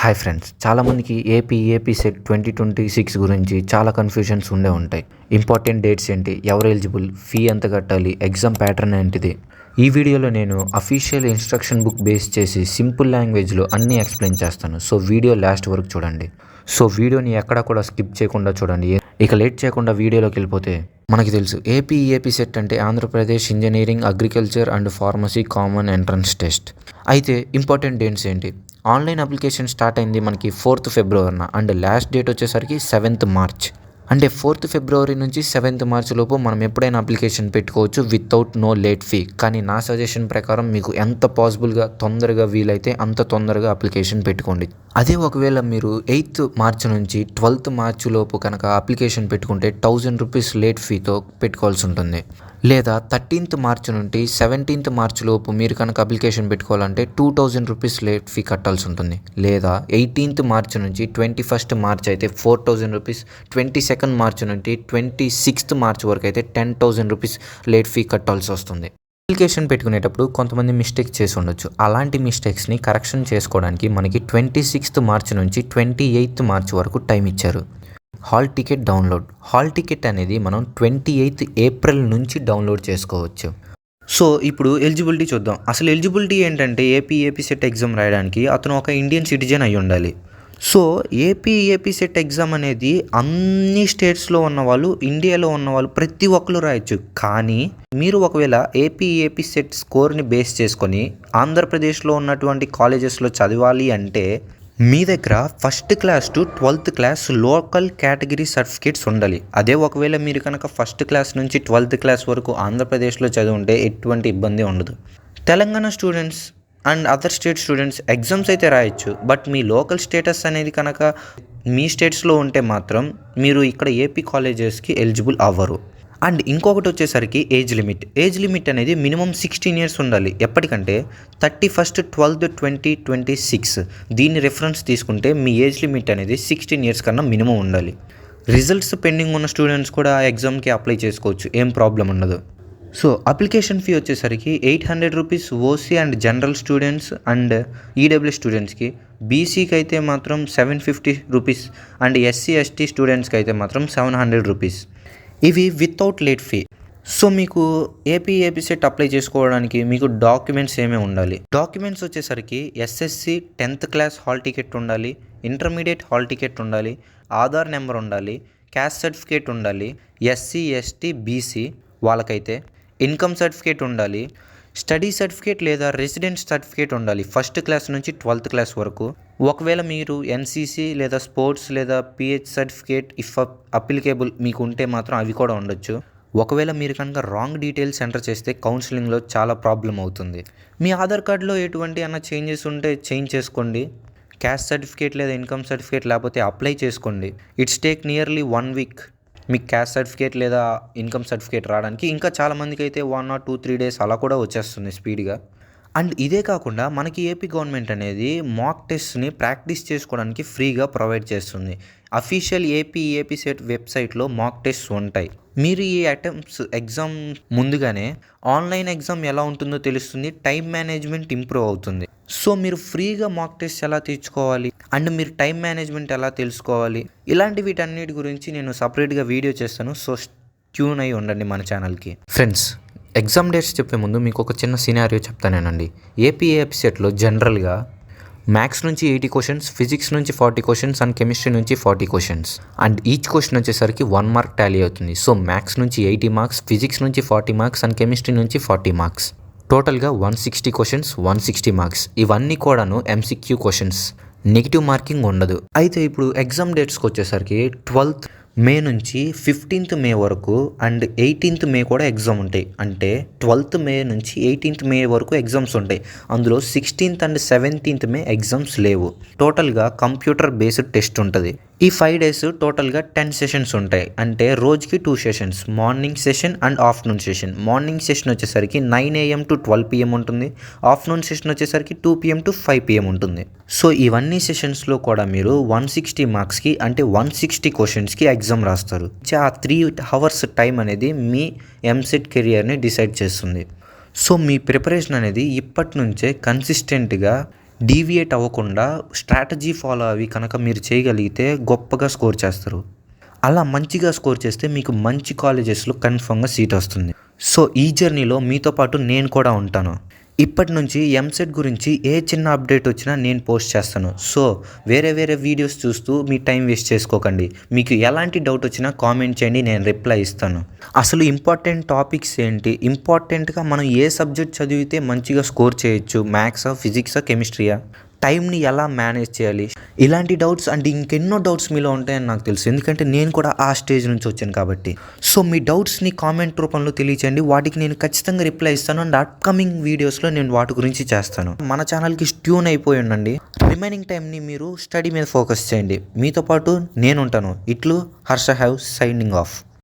Hi friends, చాలామందికి AP set 2026 గురించి చాలా కన్ఫ్యూజన్స్ ఉంటాయి. ఇంపార్టెంట్ డేట్స్ ఏంటి, ఎవరు ఎలిజిబుల్, ఫీ ఎంత కట్టాలి, ఎగ్జామ్ ప్యాటర్న్ ఏంటిది. ఈ వీడియోలో నేను అఫీషియల్ ఇన్స్ట్రక్షన్ బుక్ బేస్ చేసి సింపుల్ లాంగ్వేజ్లో అన్నీ ఎక్స్ప్లెయిన్ చేస్తాను. సో వీడియో లాస్ట్ వరకు చూడండి. సో వీడియోని ఎక్కడా కూడా స్కిప్ చేయకుండా చూడండి. ఇక లేట్ చేయకుండా వీడియోలోకి వెళ్ళిపోతే, మనకి తెలుసు ఏపీ సెట్ అంటే Andhra Pradesh engineering, agriculture and pharmacy common entrance test. అయితే ఇంపార్టెంట్ డేట్స్ ఏంటి, ఆన్లైన్ అప్లికేషన్ స్టార్ట్ అయింది మనకి 4th ఫిబ్రవరిన అండ్ లాస్ట్ డేట్ వచ్చేసరికి 7th మార్చ్. అంటే 4th ఫిబ్రవరి నుంచి 7th మార్చ్ లోపు మనం ఎప్పుడైనా అప్లికేషన్ పెట్టుకోవచ్చు వితౌట్ నో లేట్ ఫీ. కానీ నా సజెషన్ ప్రకారం మీకు ఎంత పాసిబుల్గా తొందరగా వీలైతే అంత తొందరగా అప్లికేషన్ పెట్టుకోండి. అదే ఒకవేళ మీరు 8th మార్చ్ నుంచి 12th మార్చ్ లోపు కనుక అప్లికేషన్ పెట్టుకుంటే 1000 రూపీస్ లేట్ ఫీతో పెట్టుకోవాల్సి ఉంటుంది. లేదా 13th మార్చ్ నుండి 17th మార్చ్ లోపు మీరు కనుక అప్లికేషన్ పెట్టుకోవాలంటే 2000 రూపీస్ లేట్ ఫీ కట్టాల్సి ఉంటుంది. లేదా 18th మార్చ్ నుంచి 21st మార్చ్ అయితే 4000 రూపీస్, 22nd మార్చ్ నుండి 26th మార్చ్ వరకు అయితే 10,000 రూపీస్ లేట్ ఫీ కట్టాల్సి వస్తుంది. అప్లికేషన్ పెట్టుకునేటప్పుడు కొంతమంది మిస్టేక్స్ చేసి ఉండొచ్చు. అలాంటి మిస్టేక్స్ని కరెక్షన్ చేసుకోవడానికి మనకి 26th మార్చ్ నుంచి 28th మార్చ్ వరకు టైం ఇచ్చారు. Hall ticket download. Hall ticket అనేది మనం 28th ఏప్రిల్ నుంచి డౌన్లోడ్ చేసుకోవచ్చు. సో ఇప్పుడు ఎలిజిబిలిటీ చూద్దాం. అసలు ఎలిజిబిలిటీ ఏంటంటే ఏపీ సెట్ ఎగ్జామ్ రాయడానికి అతను ఒక ఇండియన్ సిటిజన్ అయి ఉండాలి. సో ఏపీ సెట్ ఎగ్జామ్ అనేది అన్ని స్టేట్స్లో ఉన్నవాళ్ళు, ఇండియాలో ఉన్నవాళ్ళు ప్రతి ఒక్కరు రాయొచ్చు. కానీ మీరు ఒకవేళ ఏపీ సెట్ స్కోర్ని బేస్ చేసుకొని ఆంధ్రప్రదేశ్లో ఉన్నటువంటి కాలేజెస్లో చదవాలి అంటే మీ దగ్గర 1st class to 12th class local category certificates ఉండాలి. అదే ఒకవేళ మీరు కనుక 1st క్లాస్ నుంచి 12th క్లాస్ వరకు ఆంధ్రప్రదేశ్లో చదివింటే ఎటువంటి ఇబ్బంది ఉండదు. Telangana students and other state students exams అయితే రాయొచ్చు. బట్ మీ లోకల్ స్టేటస్ అనేది కనుక మీ స్టేట్స్లో ఉంటే మాత్రం మీరు ఇక్కడ ఏపీ కాలేజెస్కి ఎలిజిబుల్ అవ్వరు. అండ్ ఇంకొకటి వచ్చేసరికి ఏజ్ లిమిట్. ఏజ్ లిమిట్ అనేది మినిమం 16 ఇయర్స్ ఉండాలి. ఎప్పటికంటే 31/12/2026 దీన్ని రెఫరెన్స్ తీసుకుంటే మీ ఏజ్ లిమిట్ అనేది 16 ఇయర్స్ కన్నా మినిమం ఉండాలి. రిజల్ట్స్ పెండింగ్ ఉన్న స్టూడెంట్స్ కూడా ఎగ్జామ్కి అప్లై చేసుకోవచ్చు, ఏం ప్రాబ్లం ఉండదు. సో అప్లికేషన్ ఫీ వచ్చేసరికి 800 rupees OC and general students and EW స్టూడెంట్స్కి. బీసీకి అయితే మాత్రం 750 రూపీస్ అండ్ SC/ST స్టూడెంట్స్కి అయితే మాత్రం 700 రూపీస్. ఇవి వితౌట్ లేట్ ఫీ. సో మీకు ఏపీ సెట్ అప్లై చేసుకోవడానికి మీకు డాక్యుమెంట్స్ ఏమేమి ఉండాలి. డాక్యుమెంట్స్ వచ్చేసరికి SSC 10th class hall ticket ఉండాలి, ఇంటర్మీడియట్ హాల్ టికెట్ ఉండాలి, ఆధార్ నెంబర్ ఉండాలి, క్యాస్ట్ సర్టిఫికేట్ ఉండాలి, SC/ST BC వాళ్ళకైతే ఇన్కమ్ సర్టిఫికేట్ ఉండాలి, స్టడీ సర్టిఫికేట్ లేదా రెసిడెంట్ సర్టిఫికేట్ ఉండాలి 1st క్లాస్ నుంచి 12th క్లాస్ వరకు. ఒకవేళ మీరు NCC లేదా స్పోర్ట్స్ లేదా PH సర్టిఫికేట్ ఇఫ్ అప్లికేబుల్ మీకు ఉంటే మాత్రం అవి కూడా ఉండొచ్చు. ఒకవేళ మీరు కనుక రాంగ్ డీటెయిల్స్ ఎంటర్ చేస్తే కౌన్సిలింగ్లో చాలా ప్రాబ్లం అవుతుంది. మీ ఆధార్ కార్డులో ఎటువంటి అన్న చేంజెస్ ఉంటే చేంజ్ చేసుకోండి. క్యాస్ట్ సర్టిఫికేట్ లేదా ఇన్కమ్ సర్టిఫికేట్ లేకపోతే అప్లై చేసుకోండి. ఇట్స్ టేక్ నియర్లీ 1 వీక్ మీకు క్యాస్ట్ సర్టిఫికేట్ లేదా ఇన్కమ్ సర్టిఫికేట్ రావడానికి. ఇంకా చాలామందికి అయితే 1 or 2-3 డేస్ అలా కూడా వచ్చేస్తుంది స్పీడ్గా. అండ్ ఇదే కాకుండా మనకి ఏపీ గవర్నమెంట్ అనేది మాక్ టెస్ట్ని ప్రాక్టీస్ చేసుకోవడానికి ఫ్రీగా ప్రొవైడ్ చేస్తుంది. అఫీషియల్ ఏపీ సెట్ వెబ్సైట్లో మాక్ టెస్ట్స్ ఉంటాయి. మీరు ఈ ఎగ్జామ్ ముందుగానే ఆన్లైన్ ఎగ్జామ్ ఎలా ఉంటుందో తెలుస్తుంది, టైం మేనేజ్మెంట్ ఇంప్రూవ్ అవుతుంది. సో మీరు ఫ్రీగా మాక్ టెస్ట్ ఎలా తెచ్చుకోవాలి అండ్ మీరు టైం మేనేజ్మెంట్ ఎలా తెలుసుకోవాలి, ఇలాంటి వీటన్నిటి గురించి నేను సపరేట్గా వీడియో చేస్తాను. సో ట్యూన్ అయి ఉండండి మన ఛానల్కి. ఫ్రెండ్స్, ఎగ్జామ్ డేట్స్ చెప్పే ముందు మీకు ఒక చిన్న సినారియో చెప్తానేనండి. ఏపీ సెట్లో జనరల్గా మ్యాథ్స్ నుంచి 80 క్వశ్చన్స్, ఫిజిక్స్ నుంచి 40 క్వశ్చన్స్ అండ్ కెమిస్ట్రీ నుంచి 40 క్వశ్చన్స్. అండ్ ఈచ్ క్వశ్చన్ వచ్చేసరికి 1 మార్క్ టాలీ అవుతుంది. సో మ్యాథ్స్ నుంచి 80 మార్క్స్, ఫిజిక్స్ నుంచి 40 మార్క్స్ అండ్ కెమిస్ట్రీ నుంచి 40 మార్క్స్. టోటల్గా 160 క్వశ్చన్స్, 160 మార్క్స్. ఇవన్నీ కూడాను MCQ క్వశ్చన్స్, నెగిటివ్ మార్కింగ్ ఉండదు. అయితే ఇప్పుడు ఎగ్జామ్ డేట్స్కి వచ్చేసరికి 12th మే నుంచి 15th మే వరకు అండ్ 18th మే కూడా ఎగ్జామ్ ఉంటాయి. అంటే 12th మే నుంచి 18th మే వరకు ఎగ్జామ్స్ ఉంటాయి. అందులో 16th and 17th May exams లేవు. టోటల్గా కంప్యూటర్ బేస్డ్ టెస్ట్ ఉంటుంది. ఈ 5 డేస్ టోటల్గా 10 సెషన్స్ ఉంటాయి. అంటే రోజుకి 2 sessions, morning session and afternoon session. Morning session వచ్చేసరికి 9 AM to 12 PM ఉంటుంది. ఆఫ్టర్నూన్ సెషన్ వచ్చేసరికి 2 PM to 5 PM ఉంటుంది. సో ఇవన్నీ సెషన్స్లో కూడా మీరు 160 మార్క్స్కి అంటే 160 క్వశ్చన్స్కి ఎగ్జామ్ రాస్తారు. ఆ 3 hours టైం అనేది మీ ఎంసెట్ కెరియర్ని డిసైడ్ చేస్తుంది. సో మీ ప్రిపరేషన్ అనేది ఇప్పటి నుంచే కన్సిస్టెంట్గా డీవియేట్ అవ్వకుండా స్ట్రాటజీ ఫాలో అవి కనుక మీరు చేయగలిగితే గొప్పగా స్కోర్ చేస్తారు. అలా మంచిగా స్కోర్ చేస్తే మీకు మంచి కాలేజెస్లో కన్ఫర్మ్గా సీట్ వస్తుంది. సో ఈ జర్నీలో మీతో పాటు నేను కూడా ఉంటాను. ఇప్పటి నుంచి ఎంసెట్ గురించి ఏ చిన్న అప్డేట్ వచ్చినా నేను పోస్ట్ చేస్తాను. సో వేరే వీడియోస్ చూస్తూ మీ టైం వేస్ట్ చేసుకోకండి. మీకు ఎలాంటి డౌట్ వచ్చినా కామెంట్ చేయండి, నేను రిప్లై ఇస్తాను. అసలు ఇంపార్టెంట్ టాపిక్స్ ఏంటి, ఇంపార్టెంట్గా మనం ఏ సబ్జెక్ట్ చదివితే మంచిగా స్కోర్ చేయొచ్చు, మ్యాథ్సా, ఫిజిక్సా, కెమిస్ట్రీయా, టైంని ఎలా మేనేజ్ చేయాలి, ఇలాంటి డౌట్స్ అండ్ ఇంకెన్నో డౌట్స్ మీలో ఉంటాయని నాకు తెలుసు. ఎందుకంటే నేను కూడా ఆ స్టేజ్ నుంచి వచ్చాను కాబట్టి. సో మీ డౌట్స్ని కామెంట్ రూపంలో తెలియచేయండి, వాటికి నేను ఖచ్చితంగా రిప్లై ఇస్తాను. అండ్ అప్కమింగ్ వీడియోస్లో నేను వాటి గురించి చేస్తాను. మన ఛానల్కి ట్యూన్ అయిపోయి ఉండండి. రిమైనింగ్ టైంని మీరు స్టడీ మీద ఫోకస్ చేయండి. మీతో పాటు నేను ఉంటాను. ఇట్లు హర్ష హ్యావ్ సైనింగ్ ఆఫ్.